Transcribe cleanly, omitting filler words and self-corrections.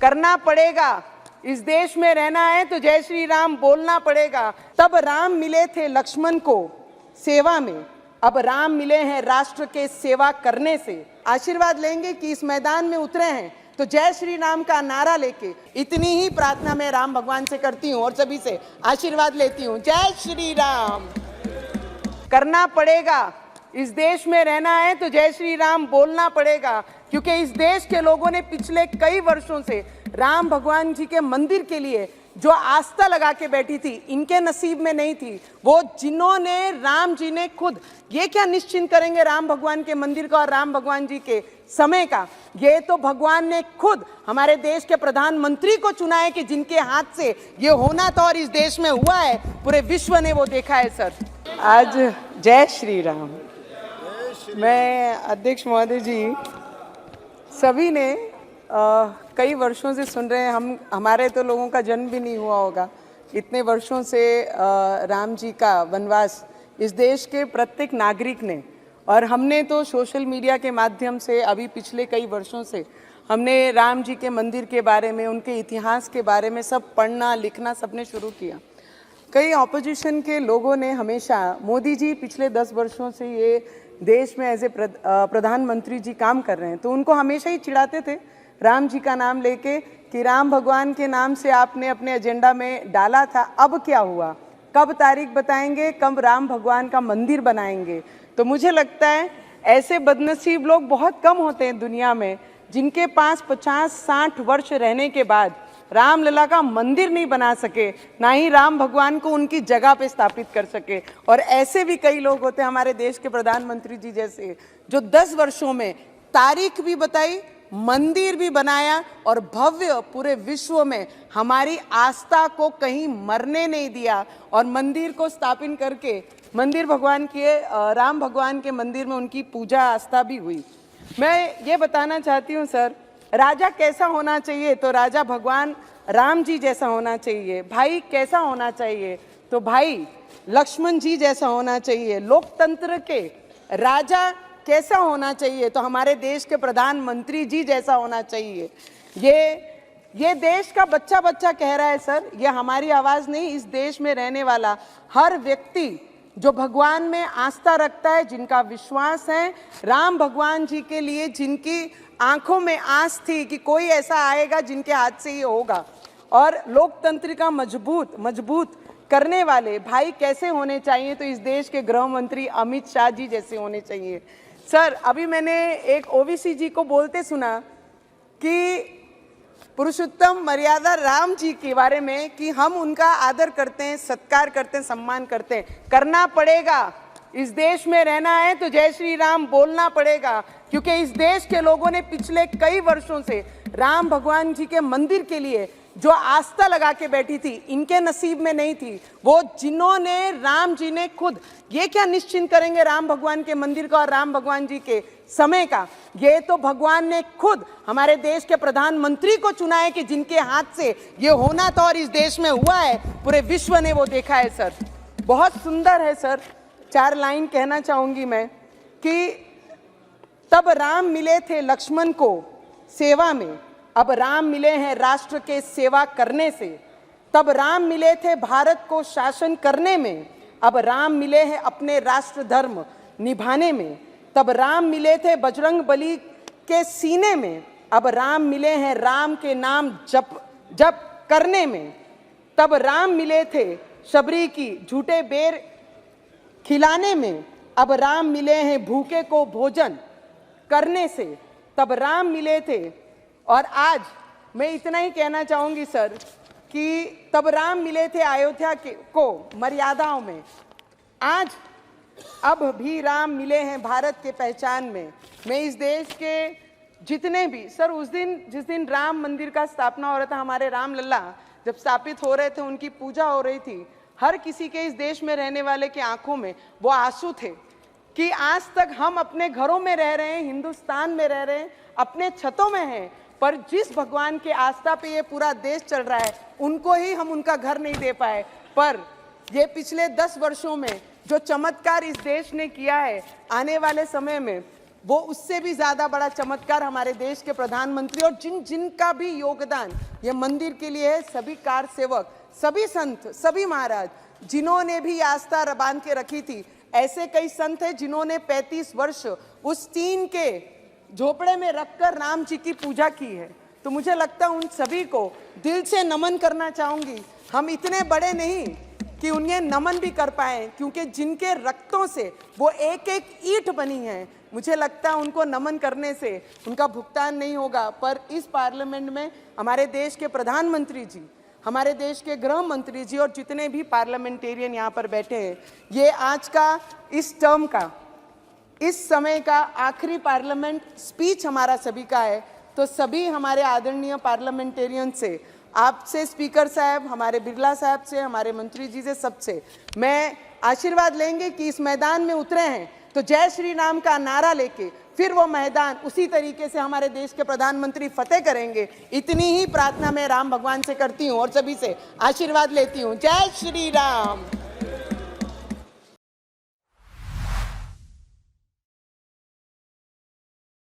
करना पड़ेगा। इस देश में रहना है तो जय श्री राम बोलना पड़ेगा। तब राम मिले थे लक्ष्मण को सेवा में, अब राम मिले हैं राष्ट्र के सेवा करने से। आशीर्वाद लेंगे कि इस मैदान में उतरे हैं तो जय श्री राम का नारा लेके। इतनी ही प्रार्थना मैं राम भगवान से करती हूँ और सभी से आशीर्वाद लेती हूँ। जय श्री राम। करना पड़ेगा, इस देश में रहना है तो जय श्री राम बोलना पड़ेगा, क्योंकि इस देश के लोगों ने पिछले कई वर्षों से राम भगवान जी के मंदिर के लिए जो आस्था लगा के बैठी थी, इनके नसीब में नहीं थी। वो जिन्होंने, राम जी ने खुद, ये क्या निश्चिंत करेंगे राम भगवान के मंदिर का और राम भगवान जी के समय का, ये तो भगवान ने खुद हमारे देश के प्रधानमंत्री को चुना है कि जिनके हाथ से ये होना था और इस देश में हुआ है, पूरे विश्व ने वो देखा है। सर आज जय श्री राम। मैं अध्यक्ष महोदय जी, सभी ने कई वर्षों से सुन रहे हैं, हमारे तो लोगों का जन्म भी नहीं हुआ होगा, इतने वर्षों से राम जी का वनवास इस देश के प्रत्येक नागरिक ने, और हमने तो सोशल मीडिया के माध्यम से अभी पिछले कई वर्षों से हमने राम जी के मंदिर के बारे में, उनके इतिहास के बारे में सब पढ़ना लिखना सबने शुरू किया। कई ऑपोजिशन के लोगों ने हमेशा, मोदी जी पिछले 10 वर्षों से ये देश में एज ए प्रधानमंत्री जी काम कर रहे हैं, तो उनको हमेशा ही चिढ़ाते थे राम जी का नाम लेके कि राम भगवान के नाम से आपने अपने एजेंडा में डाला था, अब क्या हुआ, कब तारीख बताएंगे, कब राम भगवान का मंदिर बनाएंगे। तो मुझे लगता है ऐसे बदनसीब लोग बहुत कम होते हैं दुनिया में, जिनके पास 50-60 वर्ष रहने के बाद रामलला का मंदिर नहीं बना सके, ना ही राम भगवान को उनकी जगह पे स्थापित कर सके। और ऐसे भी कई लोग होते हैं हमारे देश के प्रधानमंत्री जी जैसे, जो 10 वर्षों में तारीख भी बताई, मंदिर भी बनाया और भव्य पूरे विश्व में हमारी आस्था को कहीं मरने नहीं दिया, और मंदिर को स्थापित करके मंदिर भगवान के, राम भगवान के मंदिर में उनकी पूजा आस्था भी हुई। मैं ये बताना चाहती हूँ सर, राजा कैसा होना चाहिए, तो राजा भगवान राम जी जैसा होना चाहिए। भाई कैसा होना चाहिए, तो भाई लक्ष्मण जी जैसा होना चाहिए। लोकतंत्र के राजा कैसा होना चाहिए, तो हमारे देश के प्रधानमंत्री जी जैसा होना चाहिए। ये देश का बच्चा बच्चा कह रहा है सर, ये हमारी आवाज़ नहीं, इस देश में रहने वाला हर व्यक्ति जो भगवान में आस्था रखता है, जिनका विश्वास है राम भगवान जी के लिए, जिनकी आंखों में आस थी कि कोई ऐसा आएगा जिनके हाथ से ये होगा, और लोकतंत्र का मजबूत करने वाले भाई कैसे होने चाहिए, तो इस देश के गृह मंत्री अमित शाह जी जैसे होने चाहिए। सर अभी मैंने एक ओवीसी जी को बोलते सुना कि पुरुषोत्तम मर्यादा राम जी के बारे में, कि हम उनका आदर करते हैं, सत्कार करते हैं, सम्मान करते हैं। करना पड़ेगा, इस देश में रहना है तो जय श्री राम बोलना पड़ेगा, क्योंकि इस देश के लोगों ने पिछले कई वर्षों से राम भगवान जी के मंदिर के लिए जो आस्था लगा के बैठी थी, इनके नसीब में नहीं थी। वो जिन्होंने, राम जी ने खुद, ये क्या निश्चिंत करेंगे राम भगवान के मंदिर का और राम भगवान जी के समय का, ये तो भगवान ने खुद हमारे देश के प्रधानमंत्री को चुना है कि जिनके हाथ से ये होना था और इस देश में हुआ है, पूरे विश्व ने वो देखा है। सर बहुत सुंदर है सर, 4 लाइन कहना चाहूंगी मैं कि तब राम मिले थे लक्ष्मण को सेवा में, अब राम मिले हैं राष्ट्र के सेवा करने से। तब राम मिले थे भारत को शासन करने में, अब राम मिले हैं अपने राष्ट्र धर्म निभाने में। तब राम मिले थे बजरंग बली के सीने में, अब राम मिले हैं राम के नाम जप करने में। तब राम मिले थे शबरी की झूठे बेर खिलाने में, अब राम मिले हैं भूखे को भोजन करने से। तब राम मिले थे, और आज मैं इतना ही कहना चाहूंगी सर कि तब राम मिले थे अयोध्या को मर्यादाओं में, आज अब भी राम मिले हैं भारत के पहचान में। मैं इस देश के जितने भी सर, उस दिन जिस दिन राम मंदिर का स्थापना हो रहा था, हमारे रामलला जब स्थापित हो रहे थे, उनकी पूजा हो रही थी, हर किसी के इस देश में रहने वाले के आंखों में वो आंसू थे कि आज तक हम अपने घरों में रह रहे हैं, हिंदुस्तान में रह रहे हैं, अपने छतों में हैं, पर जिस भगवान के आस्था पे ये पूरा देश चल रहा है, उनको ही हम उनका घर नहीं दे पाए। पर ये पिछले 10 वर्षों में जो चमत्कार इस देश ने किया है, आने वाले समय में वो उससे भी ज्यादा बड़ा चमत्कार हमारे देश के प्रधानमंत्री और जिनका भी योगदान ये मंदिर के लिए है, सभी कार सेवक, सभी संत, सभी महाराज जिन्होंने भी आस्था बांध के रखी थी। ऐसे कई संत हैं जिन्होंने 35 वर्ष उस टीन के झोपड़े में रखकर राम जी की पूजा की है। तो मुझे लगता है उन सभी को दिल से नमन करना चाहूंगी। हम इतने बड़े नहीं कि उन्हें नमन भी कर पाए, क्योंकि जिनके रक्तों से वो एक एक ईंट बनी है, मुझे लगता है उनको नमन करने से उनका भुगतान नहीं होगा। पर इस पार्लियामेंट में हमारे देश के प्रधानमंत्री जी, हमारे देश के गृह मंत्री जी और जितने भी पार्लियामेंटेरियन यहाँ पर बैठे हैं, ये आज का इस टर्म का, इस समय का आखिरी पार्लियामेंट स्पीच हमारा सभी का है। तो सभी हमारे आदरणीय पार्लियामेंटेरियन से, आपसे स्पीकर साहब, हमारे बिरला साहब से, हमारे मंत्री जी से, सबसे मैं आशीर्वाद लेंगे कि इस मैदान में उतरे हैं तो जय श्री राम का नारा लेके फिर वो मैदान उसी तरीके से हमारे देश के प्रधानमंत्री फतेह करेंगे। इतनी ही प्रार्थना मैं राम भगवान से करती हूँ और सभी से आशीर्वाद लेती हूँ। जय श्री राम।